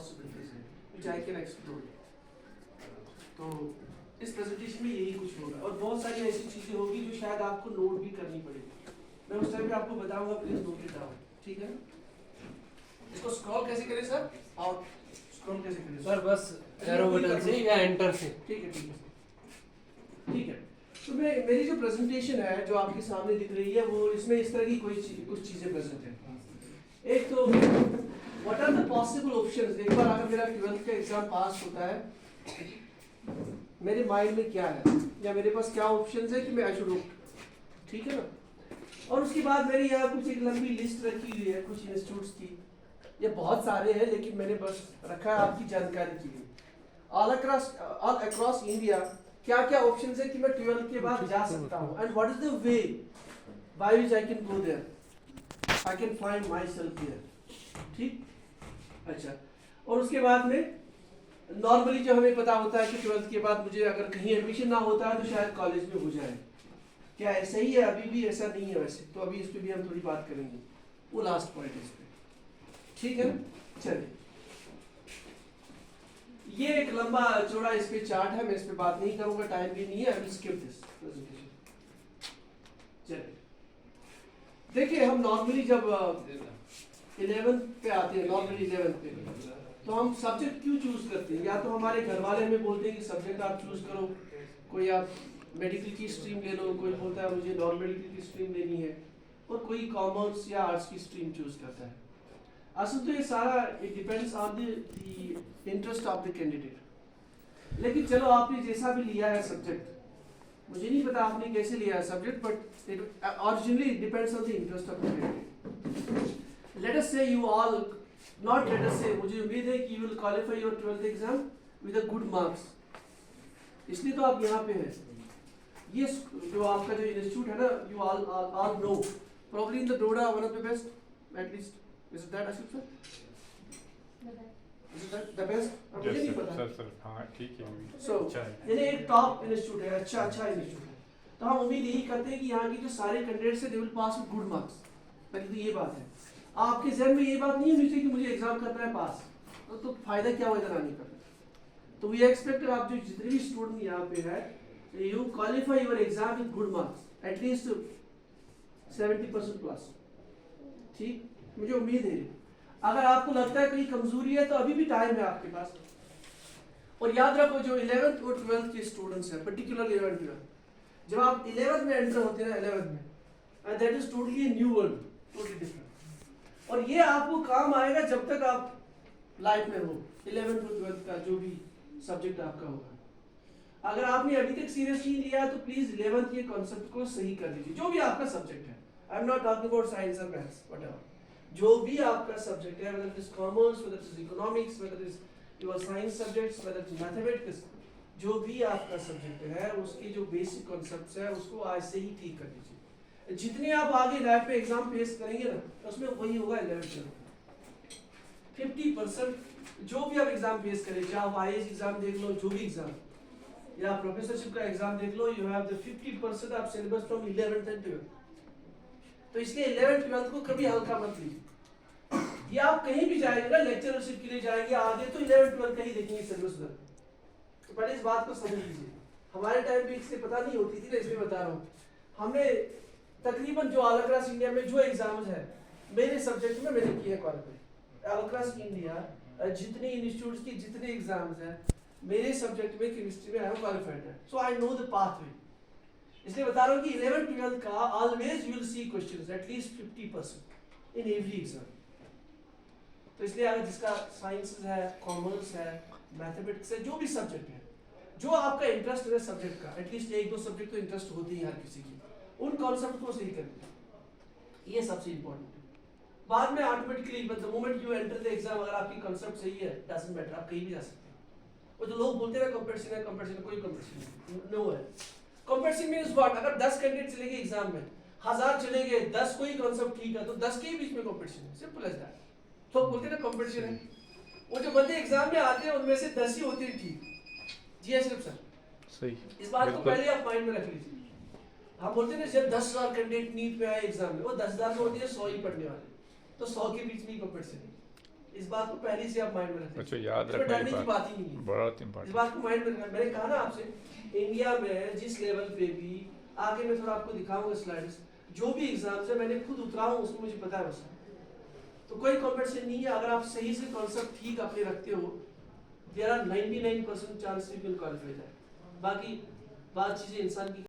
possibilities हैं which I can explore. तो इस प्रेजेंटेशन में यही कुछ होगा और बहुत सारी ऐसी चीजें होगी जो शायद आपको नोट भी करनी पड़ेगी. मैं उस टाइम पे आपको बताऊंगा, प्लीज नोट इट डाउन. ठीक है. इसको स्क्रॉल कैसे करें सर? और स्क्रॉल कैसे करें सर? बस एरो बटन से या एंटर से. ठीक है, ठीक है, ठीक है. तो मेरी जो प्रेजेंटेशन है जो आपके सामने दिख रही है वो इसमें इस तरह की कुछ चीजें प्रेजेंट है. एक तो what are the possible options. एक बार अगर मेरा 12th का एग्जाम पास होता है, मेरे माइंड में क्या है या मेरे पास क्या ऑप्शंस है कि मैं आई शुड ऑप्ट. ठीक है ना. और उसके बाद मेरी यहाँ कुछ एक लंबी लिस्ट रखी हुई है कुछ इंस्टीट्यूट्स की. ये बहुत सारे हैं लेकिन मैंने बस रखा है आपकी जानकारी के लिए. ऑल अक्रॉस इंडिया क्या क्या ऑप्शंस है कि मैं 12th के बाद जा सकता हूँ and what is the way by which I can go there. I can find myself there. ठीक. अच्छा. और उसके बाद में नॉर्मली जो हमें पता होता है कि 12th के बाद मुझे अगर कहीं एडमिशन ना होता है तो शायद कॉलेज में हो जाए. क्या ऐसा ही है? अभी भी ऐसा नहीं है वैसे. तो अभी इस पर भी हम थोड़ी बात करेंगे. वो लास्ट पॉइंट है इस पे. ठीक है. चलिए, ये एक लंबा चौड़ा इस पे चार्ट है. मैं इस पे बात नहीं करूंगा, टाइम भी नहीं है. I will skip this presentation. चलिए देखिए, हम नॉर्मली जब 11th पे आते हैं, नॉर्मली 11th पे, तो हम सब्जेक्ट क्यों चूज करते हैं? या तो हमारे घर वाले हमें बोलते हैं कि सब्जेक्ट आप चूज करो. कोई आप मेडिकल की स्ट्रीम ले लो, कोई बोलता है मुझे नॉन मेडिकल की स्ट्रीम लेनी है, और कोई कॉमर्स या आर्ट्स की स्ट्रीम चूज करता है. असल तो ये सारा it depends on the interest of the candidate. लेकिन चलो आपने जैसा भी लिया है सब्जेक्ट, मुझे नहीं पता आपने कैसे लिया है subject, but originally it depends on the interest of the candidate. Let us say you all not let us say, मुझे उम्मीद है कि you will qualify your 12th exam with a good marks. इसलिए तो आप यहाँ पे हैं. ये जो आपका जो इंस्टीट्यूट है ना, you all know probably in the Doda one of the best, at least. Is it that, Ashok sir? Is it that the best? मुझे नहीं पता. सर हाँ ठीक है. So ये एक टॉप इंस्टीट्यूट है, अच्छा इंस्टीट्यूट है. तो हम उम्मीद यही करते हैं कि यहाँ की जो सारे कैंडिडेट्स हैं they will pass with good marks. पहले तो ये बात है. आपके जहन में ये बात नहीं होनी चाहिए कि मुझे एग्जाम करना है पास, तो फायदा क्या हुआ इधर आने का. तो वी एक्सपेक्ट आप जो जितने भी स्टूडेंट यहाँ पे है, you qualify your exam with good marks, at least 70% plus. ठीक. मुझे उम्मीद है. अगर आपको लगता है कहीं कमजोरी है तो अभी भी टाइम है आपके पास. और याद रखो जो 11th और 12th के स्टूडेंट्स हैं, पर्टिकुलरली 11th 12th, जब आप 11th में एंटर होते हैं ना, 11th में, and that is totally new world, totally different. और ये आपको काम आएगा जब तक आप लाइफ में हो. 11th और 12th का जो भी सब्जेक्ट आपका होगा, अगर आपने अभी तक सीरियसली लिया है तो प्लीज 11th के कॉन्सेप्ट को सही कर लीजिए. जो भी आपका सब्जेक्ट है, I am not talking about science और मैथ्स, व्हाटएवर, जो भी आपका सब्जेक्ट है, whether it is commerce, whether it is economics, whether it is your science subjects, whether it is mathematics, जो भी आपका सब्जेक्ट है उसके जो बेसिक कॉन्सेप्ट्स है उसको आज से ही ठीक कर लीजिए. जितने आप आगे लाइफ में एग्जाम फेस करेंगे ना, उसमें वही होगा 11th. 50% जो भी आप एग्जाम फेस करें, चाहे आप IAS एग्जाम देख लो, जो भी एग्जाम, या प्रोफेसरशिप का एग्जाम देख लो, you have the 50% of syllabus from 11th and 12th. तो इसलिए 11th 12th को कभी हल्का मत लीजिए. ये आप कहीं भी जाएंगे ना, लेक्चरशिप के लिए जाएंगे आगे, तो 11th 12th का ही देखेंगे सिलेबस उधर. तो पहले इस बात को समझ लीजिए. हमारे टाइम पे इससे पता नहीं होती थी ना, इसलिए बता रहा हूँ. हमने तकरीबन जो ऑल अक्रॉस इंडिया में जो एग्जाम्स है, मेरे सब्जेक्ट में मैंने किए क्वालिफाई. ऑल अक्रॉस इंडिया जितने इंस्टीट्यूट्स की जितने एग्जाम्स हैं, मेरे सब्जेक्ट में केमिस्ट्री में आई एम क्वालिफाइड है. सो आई नो द पाथवे. इसलिए बता रहा हूँ कि 11th 12th का always you will see questions at least 50% in every exam. तो इसलिए अगर जिसका साइंस है, कॉमर्स है, मैथमेटिक्स है, जो भी सब्जेक्ट है, जो आपका इंटरेस्ट है सब्जेक्ट का, एटलीस्ट 1-2 सब्जेक्ट तो इंटरेस्ट होती है हर किसी की, उन कॉन्सेप्ट को सही करना, ये सबसे इंपॉर्टेंट है. बाद में automatically the moment you enter the exam, अगर आपकी कॉन्सेप्ट सही है, डजंट मैटर, आप कहीं भी जा सकते हैं. वो जो लोग बोलते हैं ना कंपटीशन है, कंपटीशन, कोई कंपटीशन नो है. Competition means what? अगर 10 कैंडिडेट चलेंगे एग्जाम में, 1000 चलेंगे, 10 कोई कॉन्सेप्ट ठीक है तो 10 के ही बीच में कंपटीशन है. Simple as that. तो बोलते हैं ना कंपटीशन है. वो जो बंदे एग्जाम में आते हैं उनमें से 10 ही होते हैं ठीक. जी एसएफ सर सही. इस बात को पहले आप माइंड में रख लीजिए. हम बोलते हैं ना जब 10,000 कैंडिडेट नीट पे आए एग्जाम में, वो 10,000 में होती है 100 ही पढ़ने वाले, तो 100 के बीच में ही कंपटीशन है. इस बात को पहले से आप माइंड में रखें। अच्छा, याद इसमें रखने डरने की की बात ही नहीं है। बहुत इस इम्पोर्टेंट। बात को माइंड में रखना। मैंने कहा ना आपसे, इंडिया में जिस लेवल पे भी, आगे मैं थोड़ा आपको दिखाऊंगा स्लाइड्स, जो भी एग्जाम्स है मैंने खुद उतरा हूँ, उसमें मुझे पता है बस। तो कोई कंपटीशन नहीं है। अगर आप सही से कॉन्सेप्ट ठीक अपने रखते हो, there are 99% chance you can qualify that. बाकी बात चीजें इंसान की